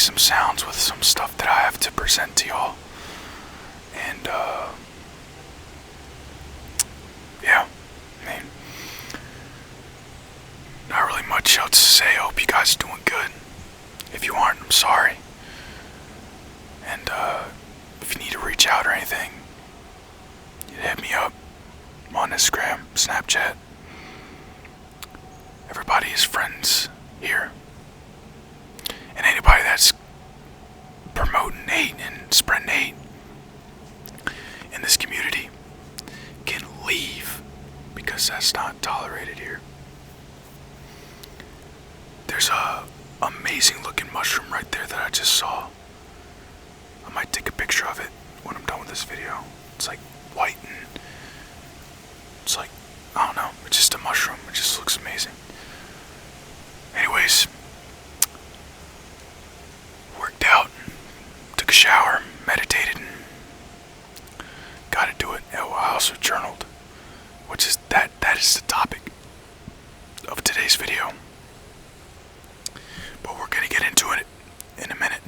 some sounds with some stuff that I have to present to y'all. And, yeah, I mean, not really much else to say. I hope you guys are doing good. If you aren't, I'm sorry. And, if you need to reach out or anything, you hit me up on Instagram, Snapchat. Everybody is friends here. And anybody that's promoting hate and spreading hate in this community can leave, because that's not tolerated here. There's a amazing looking mushroom right there that I just saw. I might take a picture of it when I'm done with this video. It's like white and it's like, I don't know, it's just a mushroom. It just looks amazing. Anyways, worked out, took a shower, meditated, gotta do it. Oh, I also journaled, which is that is the topic of today's video. But we're gonna get into it in a minute.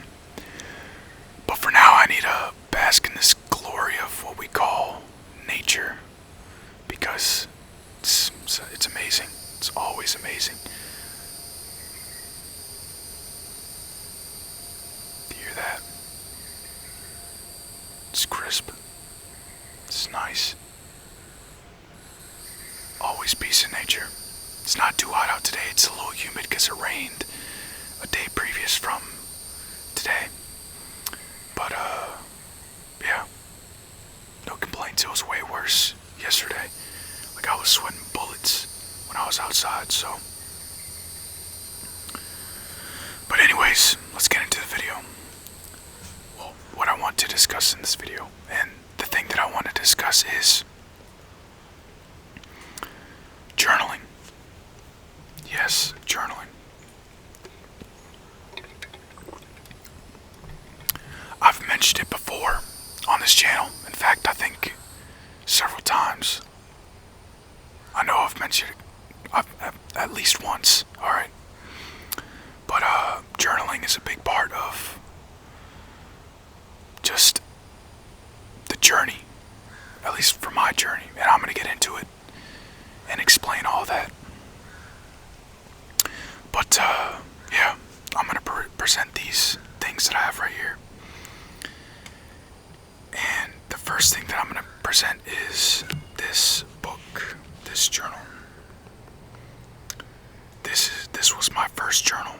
But for now, I need to bask in this glory of what we call nature, because it's amazing. It's always amazing. Do you hear that? It's crisp. It's nice. Always peace in nature. It's not too hot out today. It's a little humid because it rained a day previous from today. But, yeah. No complaints. It was way worse yesterday. Like, I was sweating bullets when I was outside, so. But anyways, let's get into the video. Well, what I want to discuss in this video, and the thing that I want to discuss is journaling. Yes, journaling. I've mentioned it before on this channel. In fact, I think several times. I know I've mentioned it at least once, alright? But journaling is a big part of just the journey, at least for my journey, and I'm going to get into it and explain all that. But yeah, I'm going to present these things that I have right here. And the first thing that I'm going to present is this book, this journal. This was my first journal.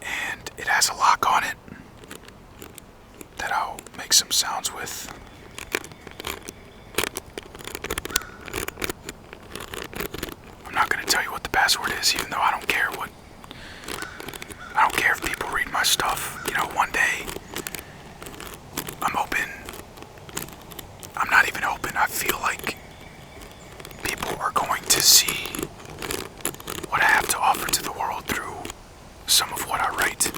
And it has a lock on it that I'll make some sounds with. I'm not going to tell you what the password is, even though I don't care if people read my stuff. You know, one day I'm not even open. I feel like people are going to see what I have to offer to the world through some of what I write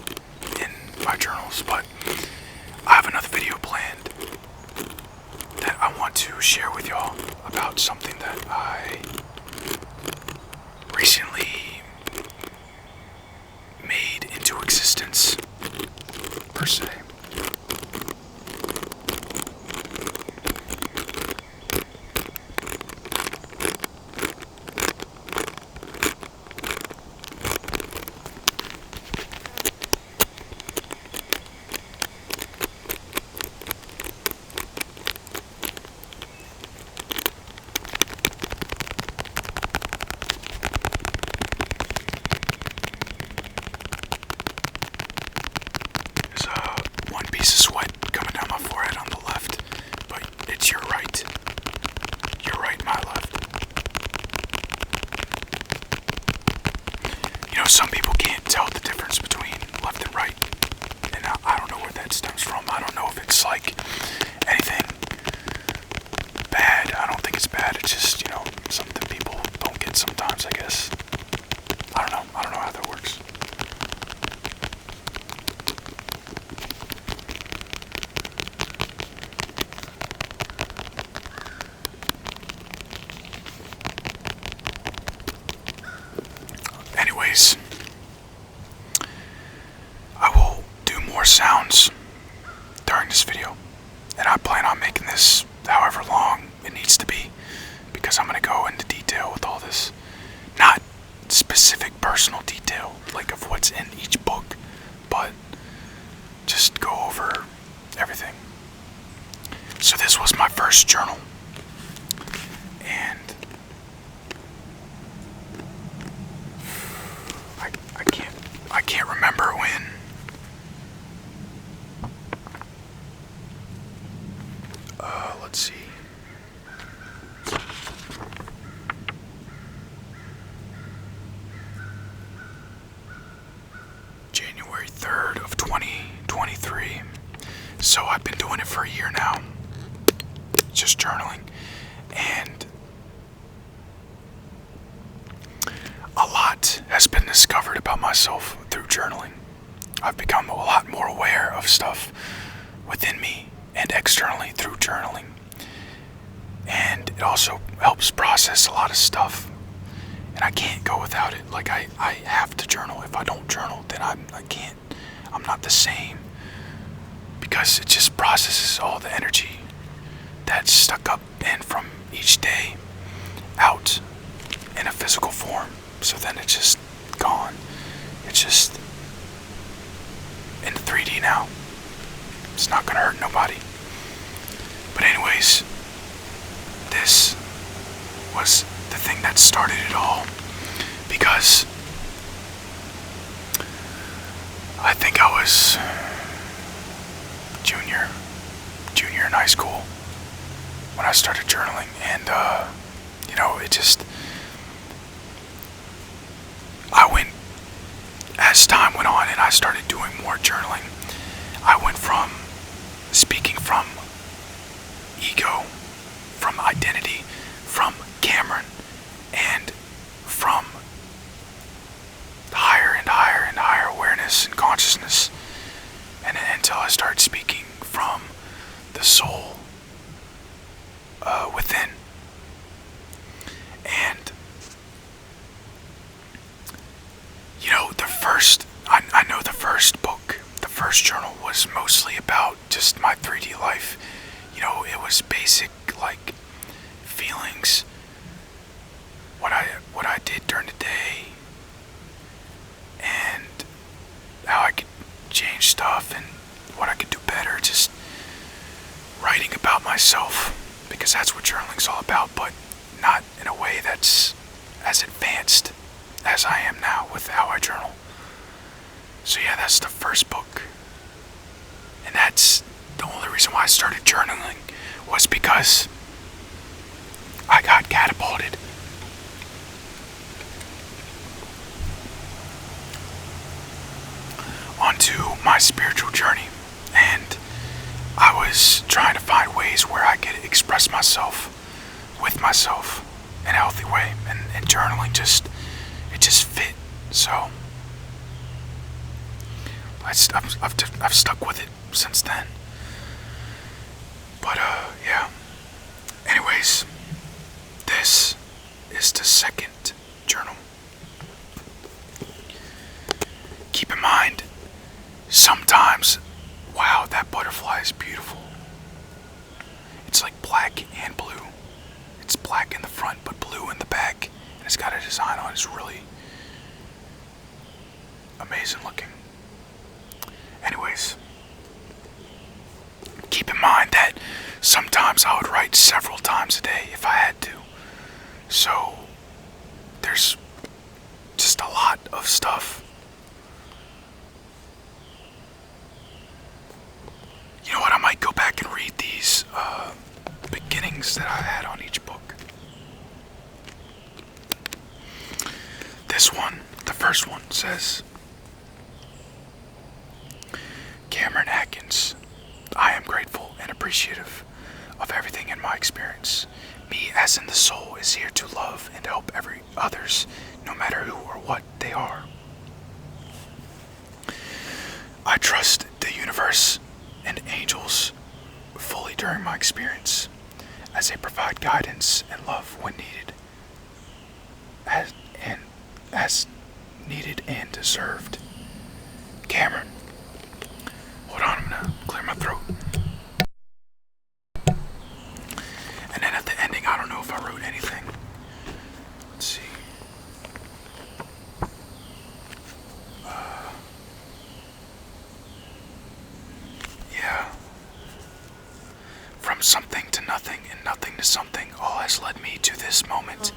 in my journals. But I have another video planned that I want to share with y'all about something that I recently made into existence, per se. Piece of sweat coming down my forehead on the left, but it's your right. Your right, my left. You know, some people can't tell the difference between left and right, and I don't know where that stems from. I don't know if it's like anything bad. I don't think it's bad. It's just, you know, something people don't get sometimes, I guess. I don't know how that works. Anyways, sounds during this video, and I plan on making this however long it needs to be, because I'm going to go into detail with all this. Not specific personal detail, like of what's in each book, but just go over everything. So this was my first journal, and I can't remember when. Let's see. January 3rd of 2023. So I've been doing it for a year now. Just journaling. And a lot has been discovered about myself through journaling. I've become a lot more aware of stuff within me and externally through journaling. And it also helps process a lot of stuff. And I can't go without it. Like, I have to journal. If I don't journal, then I can't. I'm not the same. Because it just processes all the energy that's stuck up in from each day out in a physical form. So then it's just gone. It's just in 3D now. It's not gonna hurt nobody. But anyways, this was the thing that started it all, because I think I was junior in high school when I started journaling, and as time went on and I started doing more journaling, I went from speaking from ego, from identity, from Cameron, and from higher and higher and higher awareness and consciousness, and until I started speaking from the soul within. And I know the first book, the first journal, was mostly about just my 3D life. It was basic, like, feelings, what I did during the day, and how I could change stuff and what I could do better. Just writing about myself, because that's what journaling's all about, but not in a way that's as advanced as I am now with how I journal. So yeah, that's the first book. And that's the only reason why I started journaling, was because I got catapulted onto my spiritual journey, and I was trying to find ways where I could express myself with myself in a healthy way, and journaling just fit. So I've stuck with it since then. But yeah. Anyways, this is the second journal. Keep in mind, sometimes, wow, that butterfly is beautiful. It's like black and blue. It's black in the front, but blue in the back. And it's got a design on it. It's really amazing looking. Anyways, keep in mind that sometimes I would write several times a day if I had to. So there's just a lot of stuff. You know what? I might go back and read these beginnings that I had on each book. This one, the first one, says, Cameron Atkins, I am grateful and appreciative of everything in my experience. Me, as in the soul, is here to love and help others, no matter who or what they are. I trust the universe and angels fully during my experience, as they provide guidance and love when needed, as needed and deserved. Cameron, my throat. And then at the ending, I don't know if I wrote anything. Let's see. Yeah. From something to nothing and nothing to something, all has led me to this moment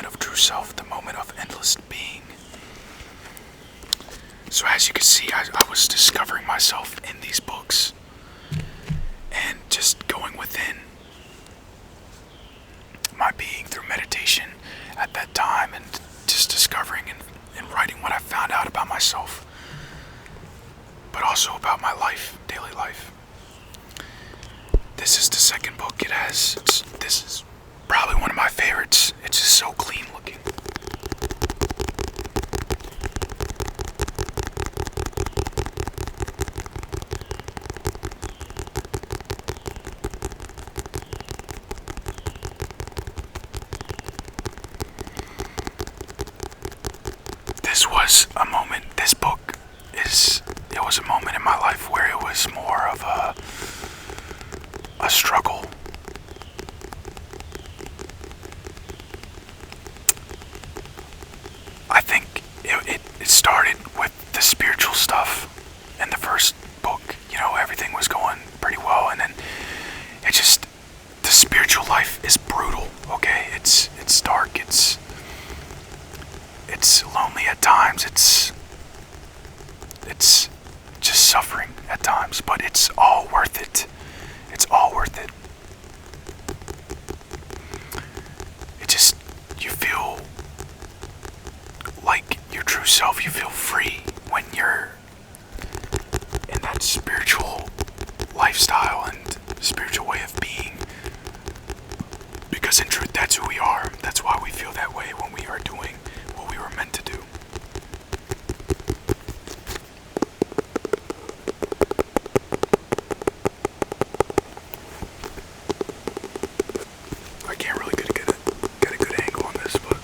of true self, the moment of endless being. So as you can see, I was discovering myself in these books and just going within my being through meditation at that time and just discovering and writing what I found out about myself, but also about my life, daily life. This is the second book. This is probably one of my favorites. It's just so clean looking. It was a moment in my life where it was more of a struggle. I think it started with the spiritual stuff in the first book. You know, everything was going pretty well, and then the spiritual life is brutal, okay? It's dark, it's lonely at times, it's just suffering at times, but it's all worth it. It's all worth it. You feel like your true self, you feel free when you're in that spiritual lifestyle and spiritual way of being. Because in truth, that's who we are. That's why we feel that way when we are doing what we were meant to do. I can't really get a good angle on this, but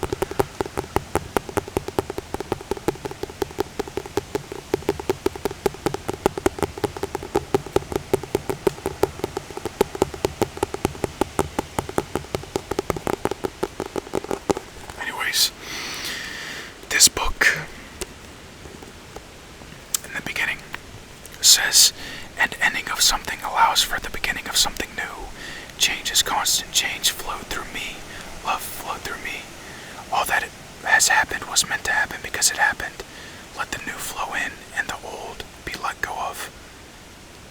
anyways, this book in the beginning says, "An ending of something allows for the beginning of something new. Change is constant. Change flowed through me. Love flowed through me. All that has happened was meant to happen because it happened. Let the new flow in and the old be let go of.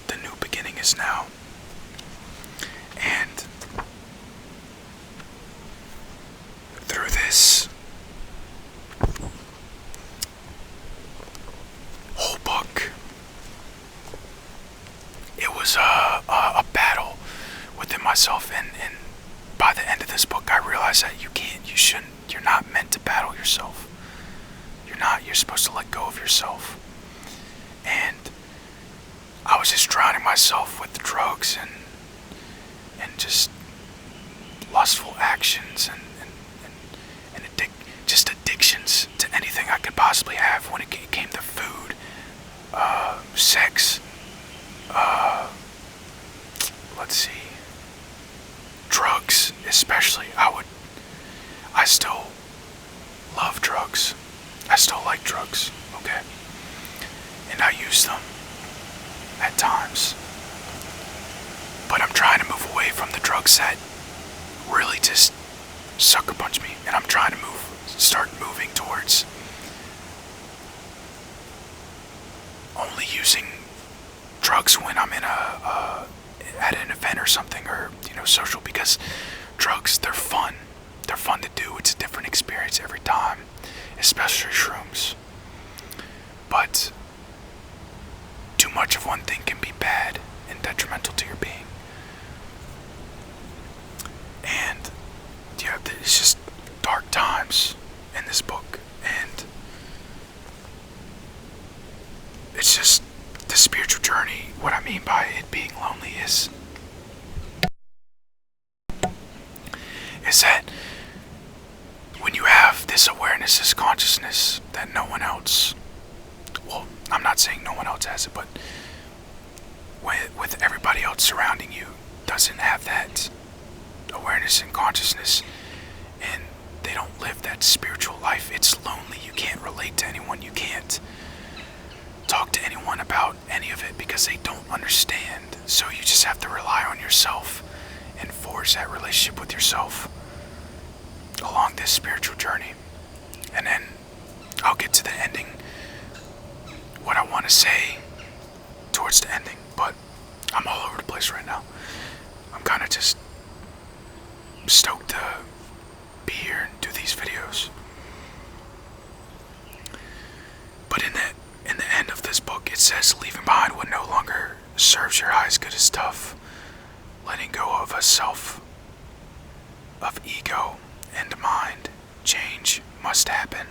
The new beginning is now." And through this whole book, it was a battle within myself, and by the end of this book, I realized that you're not meant to battle yourself. You're supposed to let go of yourself. And I was just drowning myself with drugs and just lustful actions and just addictions to anything I could possibly have when it came to food, sex, let's see, drugs especially. I still love drugs. I still like drugs, okay? And I use them at times. But I'm trying to move away from the drugs that really just sucker punch me. And I'm trying to start moving towards only using drugs when I'm in at an event or something, or social, because drugs, they're fun. They're fun to do. It's a different experience every time, especially shrooms. But too much of one thing can be bad and detrimental to your being. And yeah, it's just dark times in this book, and it's just the spiritual journey. What I mean by it being lonely is that when you have this awareness, this consciousness that no one else, well, I'm not saying no one else has it, but with everybody else surrounding you doesn't have that awareness and consciousness, and they don't live that spiritual life, it's lonely. You can't relate to anyone. You can't talk to anyone about any of it because they don't understand. So you just have to rely on yourself and forge that relationship with yourself along this spiritual journey. And then I'll get to the ending, what I want to say towards the ending, but I'm all over the place right now. I'm kind of just stoked to be here and do these videos. But in the end of this book, it says, leaving behind what no longer serves your highest good is tough. Letting go of a self, of ego and mind. Change must happen,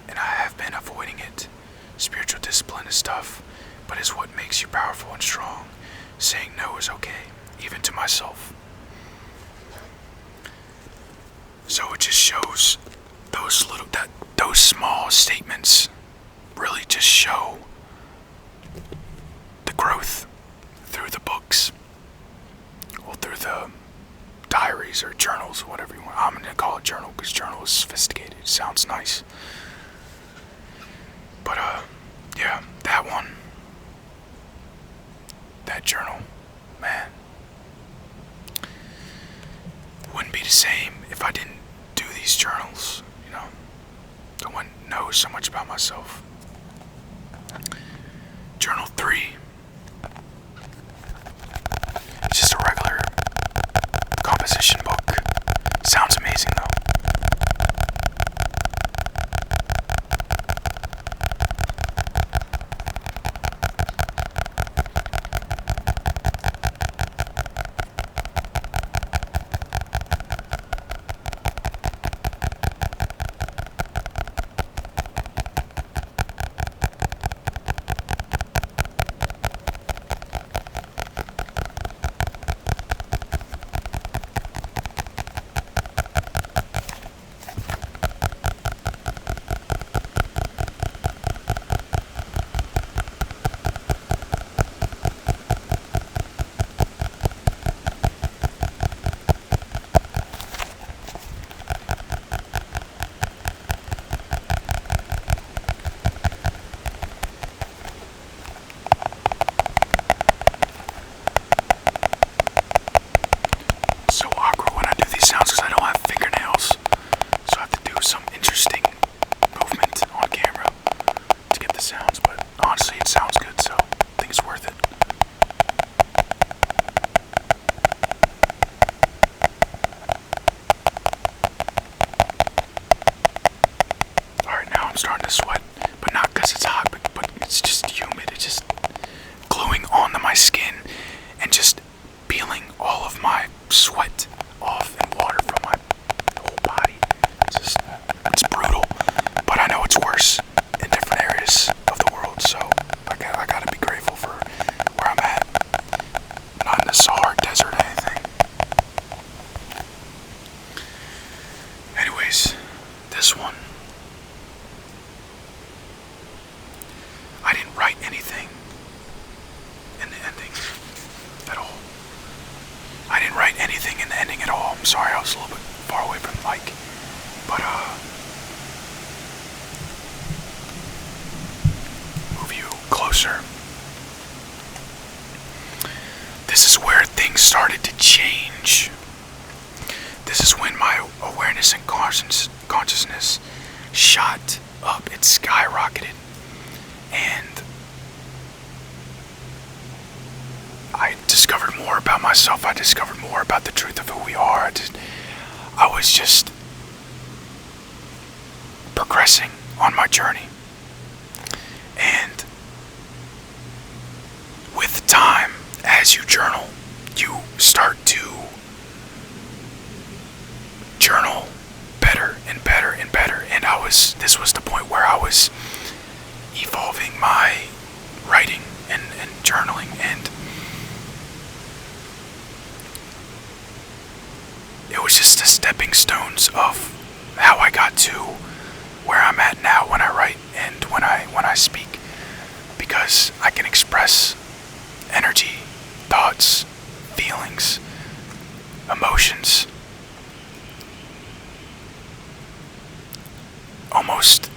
and I have been avoiding it. Spiritual discipline is tough, but it's what makes you powerful and strong. Saying no is okay, even to myself. So it just shows those small statements really just show the growth through the books, or through the diaries or journals, or whatever you want. I'm gonna call it journal because journal is sophisticated. It sounds nice. But yeah, that one, that journal, man, wouldn't be the same if I didn't do these journals. You know, I wouldn't know so much about myself. Journal 3. It's just a regular composition book. Sounds amazing though. I'm starting to sweat, but not because it's hot, but it's just humid. It's just gluing onto my skin and just peeling all of my sweat off and water from my whole body. It's brutal, but I know it's worse in different areas of the world, so I gotta be grateful for where I'm at. Not in the Sahara Desert or anything. Anyways, this one. I didn't write anything in the ending at all. I didn't write anything in the ending at all. I'm sorry, I was a little bit far away from the mic. But, move you closer. This is where things started to change. This is when my awareness and consciousness shot up. It skyrocketed. And I discovered more about myself. I discovered more about the truth of who we are. I was just progressing on my journey. And with time, as you journal, you start to journal better and better and better. And this was the point where I was evolving my writing and journaling, and it was just the stepping stones of how I got to where I'm at now when I write and when I speak, because I can express energy thoughts, feelings, emotions. Almost,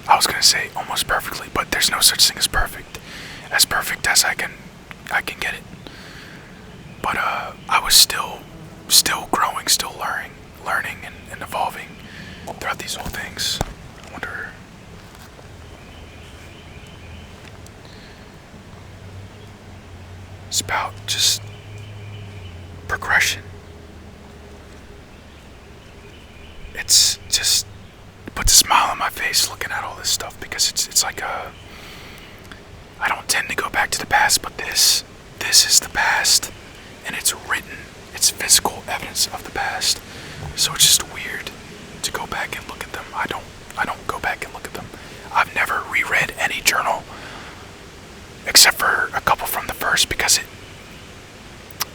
I was gonna say almost perfectly, but there's no such thing as perfect. As perfect as I can get it. But I was still growing, still learning and evolving throughout these whole things. I wonder. It's about just progression. It's just puts a smile on my face looking at all this stuff because it's like I don't tend to go back to the past, but this is the past, and it's written. It's physical evidence of the past. So it's just weird to go back and look at them. I don't go back and look at them. I've never reread any journal except for a couple from the first, because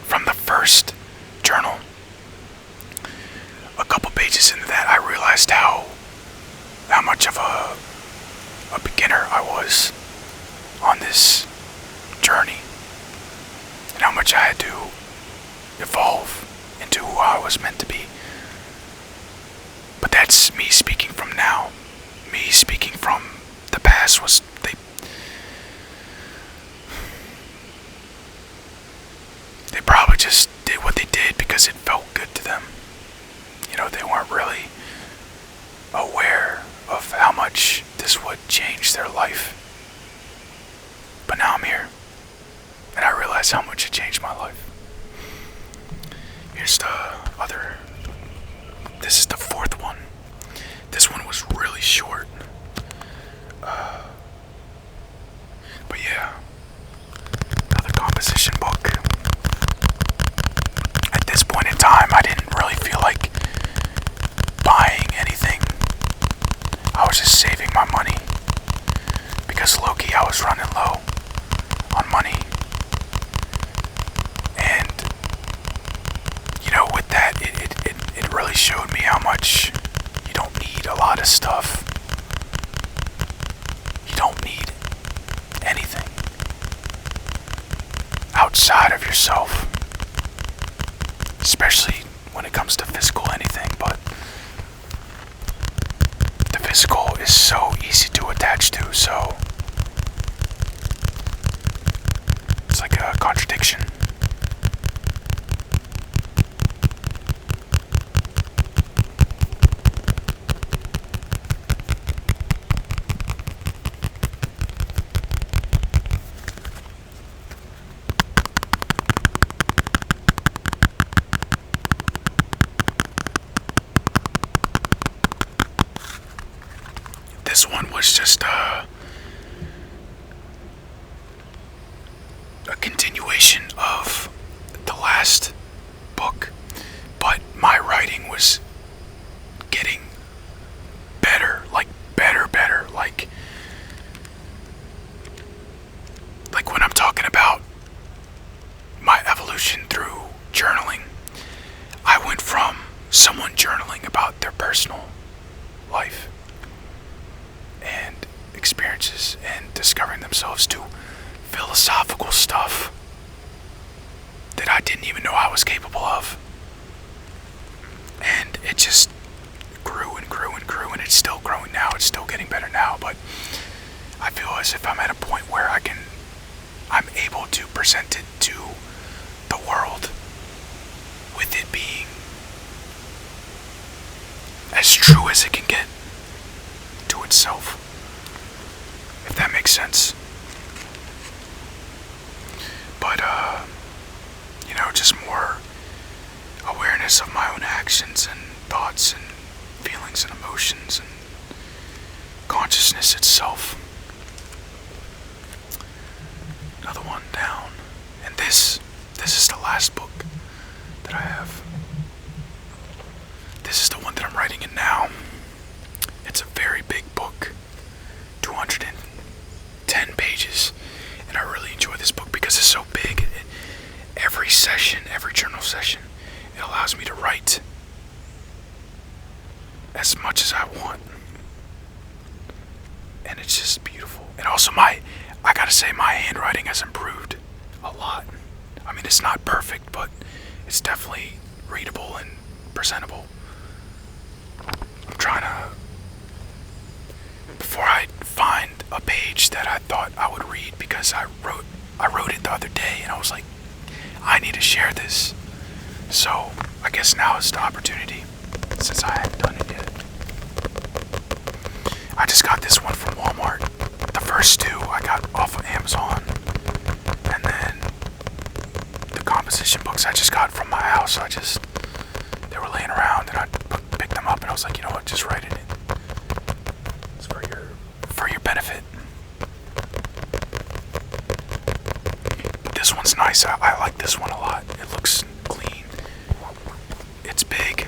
from the first journal, a couple pages into that, I realized how much of a beginner I was on this journey, and how much I had to evolve into who I was meant to be. But that's me speaking from now. Me speaking from the past was they probably just did what they did because it felt good to them. You know, they weren't really aware of how much this would change their life. But now I'm here, and I realize how much it changed my life. Here's the other. This is the fourth one. This one was really short. But yeah, another composition book. At this point in time, I didn't really feel like buying anything. I was just saving my money because low-key I was running low on money. And you know, with that, it really showed me how much you don't need a lot of stuff. You don't need anything outside of yourself, especially when it comes to physical anything. But the physical is so easy to attach to, so it's like a contradiction. This one was just a continuation of the last book, but my writing was getting better, like better, like when I'm talking about my evolution through journaling, I went from someone journaling about their personal life and experiences and discovering themselves to philosophical stuff that I didn't even know I was capable of. And it just grew and grew and grew, and it's still growing now. It's still getting better now, but I feel as if I'm at a point where I'm able to present it to the world with it being as true as it can get to itself, if that makes sense. But you know, just more awareness of my own actions and thoughts and feelings and emotions and consciousness itself. Another one down, and this is the last book that I have. This is the one that I'm writing in now. It's a very big book, 210 pages, and I really enjoy this book because it's so big. Every session, every journal session, it allows me to write as much as I want, and it's just beautiful. And also I gotta say, my handwriting has improved a lot. I mean, it's not perfect, but it's definitely readable and presentable. I'm trying to, before I find a page that I thought I would read, because I wrote it the other day and I was like, I need to share this. So I guess now is the opportunity, since I haven't done it yet. I just got this one from Walmart. The first two I got off of Amazon, and then the composition books I just got from my house. They were laying around and I picked them up and I was like, you know what, just write in it. It's for your benefit. But this one's nice. I like this one a lot. It looks clean. It's big.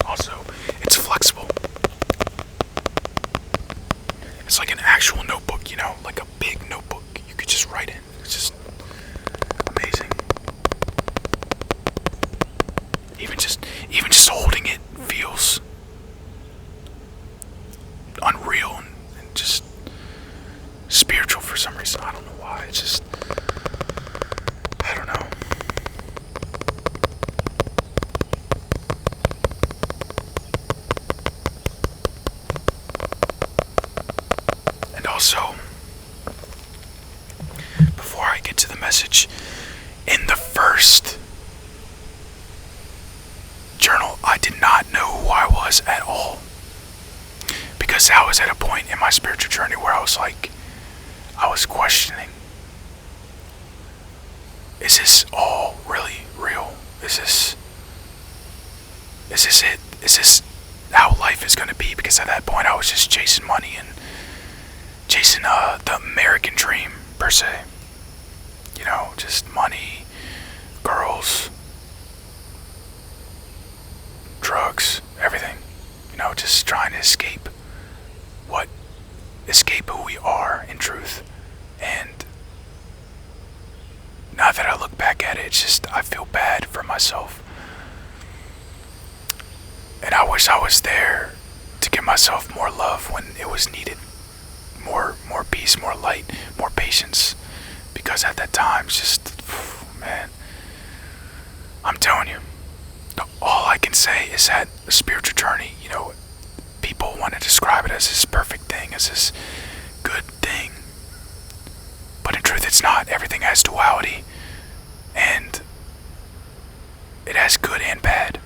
Also, it's flexible. It's like an actual notebook, you know, like a big notebook you could just write in. It's just amazing. Even just holding it feels unreal and just spiritual for some reason. I don't know why. It's just, I don't know. And also, before I get to the message, in the first journal, I did not know who I was at all. Because I was at a point in my spiritual journey where I was questioning, is this all really real? Is this it? Is this how life is going to be? Because at that point I was just chasing money and chasing the American dream, per se. You know, just money, girls, drugs, everything. You know, just trying to escape who we are in truth. And now that I look back at it, it's just, I feel bad for myself. And I wish I was there to give myself more love when it was needed. More peace, more light, more patience. Because at that time, it's just, man, I'm telling you, all I can say is that a spiritual journey, you know, people want to describe it as this perfect thing, as this good thing. But in truth, it's not. Everything has duality. And it has good and bad.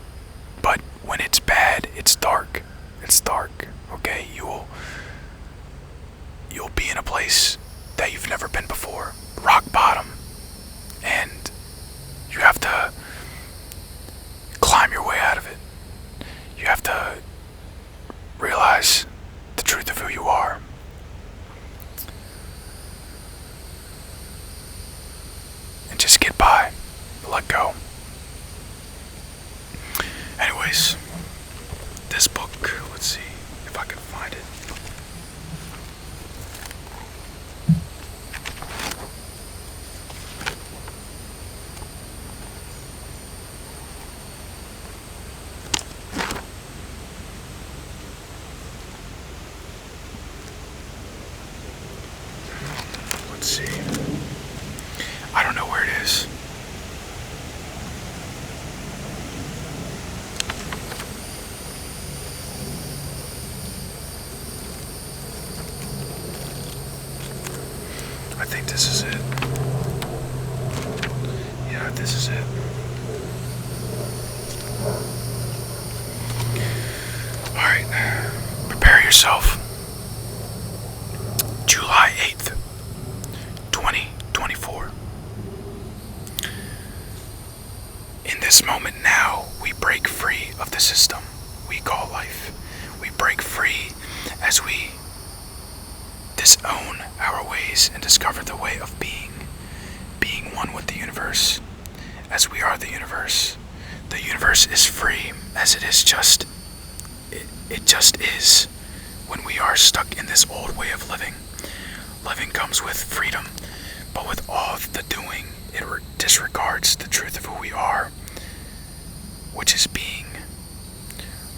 But when it's bad, it's dark. It's dark. Okay? You'll be in a place that you've never been before. Rock bottom. And you have to climb your way out of it. You have to realize the truth of who you are. And just get by. Let go. Anyways, this book, let's see if I can find it. Let's see. I don't know where it is. I think this is it. Yeah, this is it. Alright, prepare yourself. July 8th, 2024. In this moment now, we break free of the system we call life. We break free as we disown our ways and discover the way of being one with the universe, as we are the universe. The universe is free, as it is just, it just is. When we are stuck in this old way of living, living comes with freedom, but with all the doing, it disregards the truth of who we are. which is being.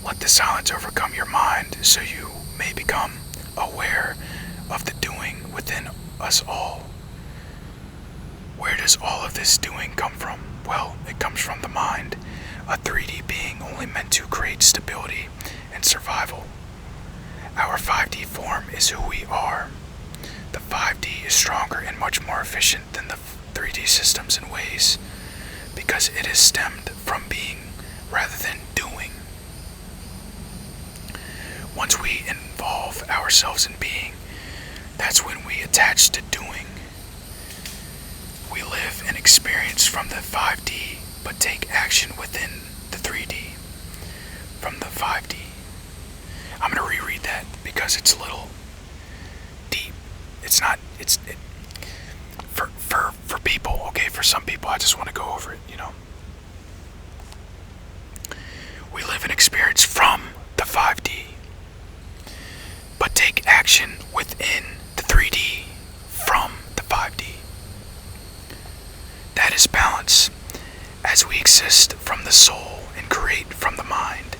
Let the silence overcome your mind so you may become aware of the doing within us all. Where does all of this doing come from? Well, it comes from the mind, a 3D being only meant to create stability and survival. Our 5D form is who we are. The 5D is stronger and much more efficient than the 3D systems in ways because it is stemmed from being rather than doing. Once we involve ourselves in being, that's when we attach to doing. We live and experience from the 5D, but take action within the 3D. From the 5D. I'm going to reread that because it's a little deep. It's not, for people, okay, for some people, I just want to go over it, We live and experience from the 5D, but take action within the 3D from the 5D. That is balance, as we exist from the soul and create from the mind.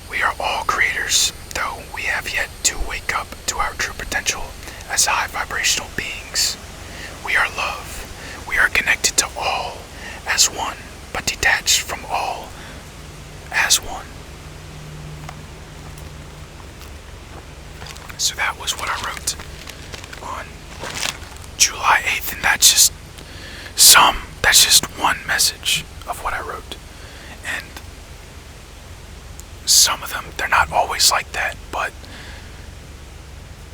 We are all creators, though we have yet to wake up to our true potential as high vibrational beings. We are love. We are connected to all as one, but detached from all as one. So that was what I wrote on July 8th, and that's just one message of what I wrote. And some of them, they're not always like that, but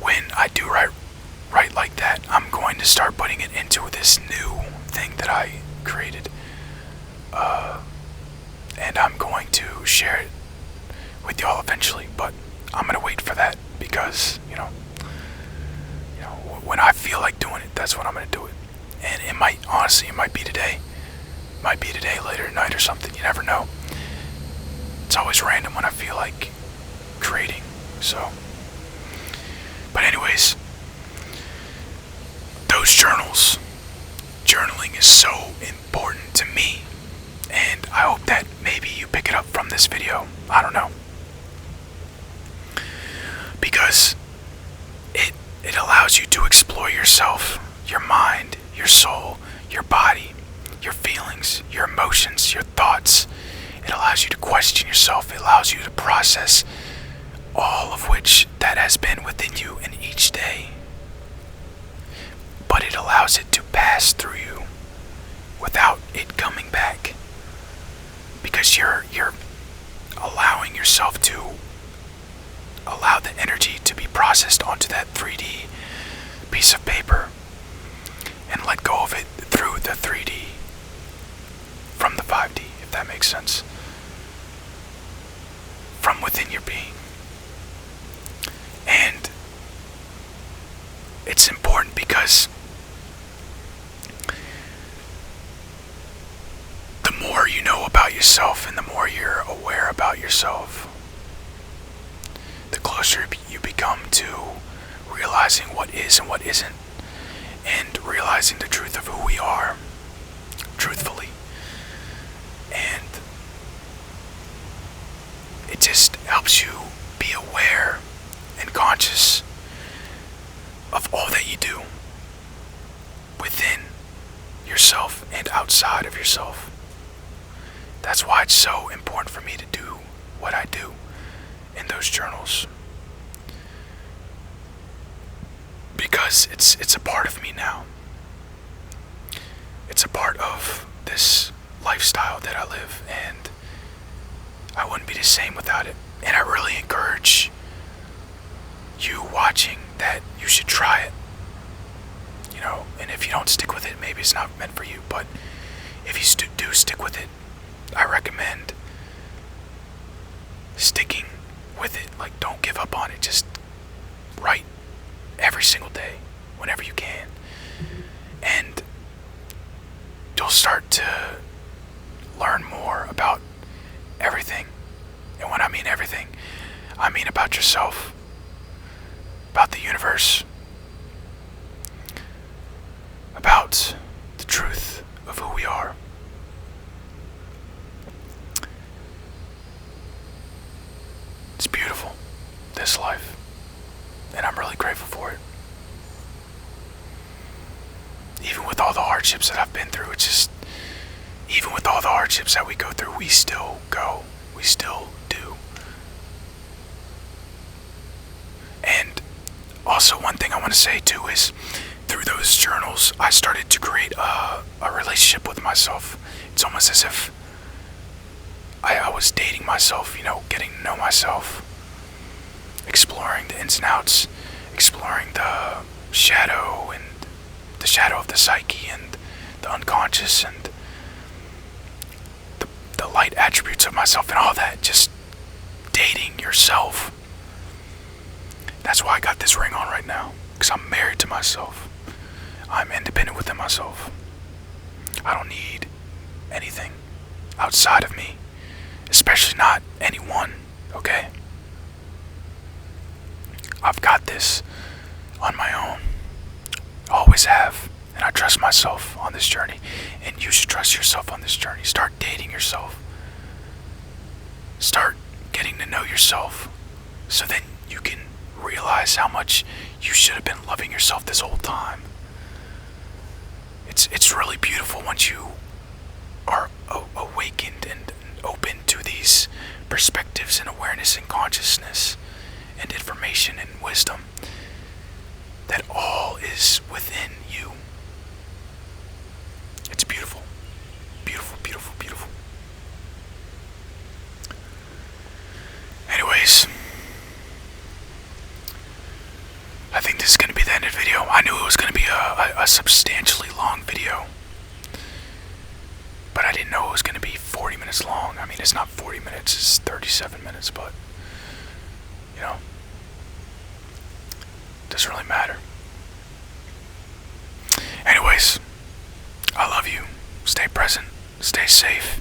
when I do write like that, I'm going to start putting it into this new thing that I created. And I'm going to share it with y'all eventually, but I'm going to wait for that because, when I feel like doing it, that's when I'm going to do it. And it might be today. It might be today, later tonight or something. You never know. It's always random when I feel like creating, so. But anyways, those journals. Journaling is so important to me. And I hope that maybe you pick it up from this video. I don't know. Because it allows you to explore yourself, your mind, your soul, your body, your feelings, your emotions, your thoughts. It allows you to question yourself. It allows you to process all of which that has been within you in each day. But it allows it to pass through you without it coming back. Because you're allowing yourself to allow the energy to be processed onto that 3D piece of paper and let go of it through the 3D from the 5D, if that makes sense. From within your being. And it's important because the more you know about yourself and the more you're aware about yourself, the closer you become to realizing what is and what isn't, and realizing the truth of who we are, truthfully. And it just helps you be aware and conscious of all that you do within yourself and outside of yourself. That's why it's so important for me to do what I do in those journals. Because it's a part of me now. It's a part of this lifestyle that I live, and I wouldn't be the same without it. And I really encourage you watching that you should try it. And if you don't stick with it, maybe it's not meant for you. But if you do stick with it, I recommend sticking with it. Like, don't give up on it. Just write every single day, whenever you can. And you'll start to learn more about everything. And when I mean everything, I mean about yourself, about the universe, about the truth of who we are. hardships that I've been through. It's just, even with all the hardships that we go through, we still go. We still do. And also, one thing I want to say too is, through those journals, I started to create a relationship with myself. It's almost as if I was dating myself, getting to know myself, exploring the ins and outs, exploring the shadow and the shadow of the psyche and the unconscious and the light attributes of myself and all that. Just dating yourself. That's why I got this ring on right now, because I'm married to myself. I'm independent within myself. I don't need anything outside of me, especially not anyone, okay? I've got this on my own. Always have. And I trust myself on this journey. And you should trust yourself on this journey. Start dating yourself. Start getting to know yourself, so then you can realize how much you should have been loving yourself this whole time. It's really beautiful once you are awakened and open to these perspectives and awareness and consciousness and information and wisdom, that all is within you. It's beautiful. Beautiful, beautiful, beautiful. Anyways, I think this is going to be the end of the video. I knew it was going to be a substantially long video, but I didn't know it was going to be 40 minutes long. I mean, it's not 40 minutes, it's 37 minutes, but, doesn't really matter. Anyways, I love you. Stay present, stay safe,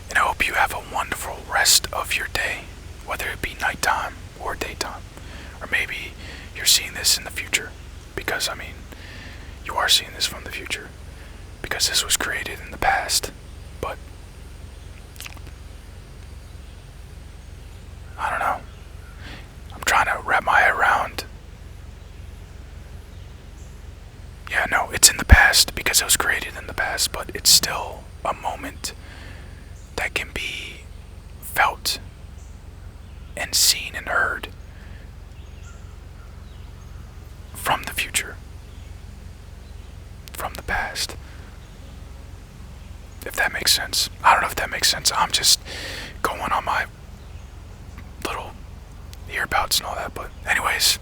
and I hope you have a wonderful rest of your day, whether it be nighttime or daytime, or maybe you're seeing this in the future, because, you are seeing this from the future, because this was created in the past, but I don't know. I'm trying to wrap my head around. Yeah, no, it's in the past because it was created in the past, but it's still a moment that can be felt and seen and heard from the future, from the past. If that makes sense. I don't know if that makes sense. I'm just going on my little earbouts and all that, but anyways,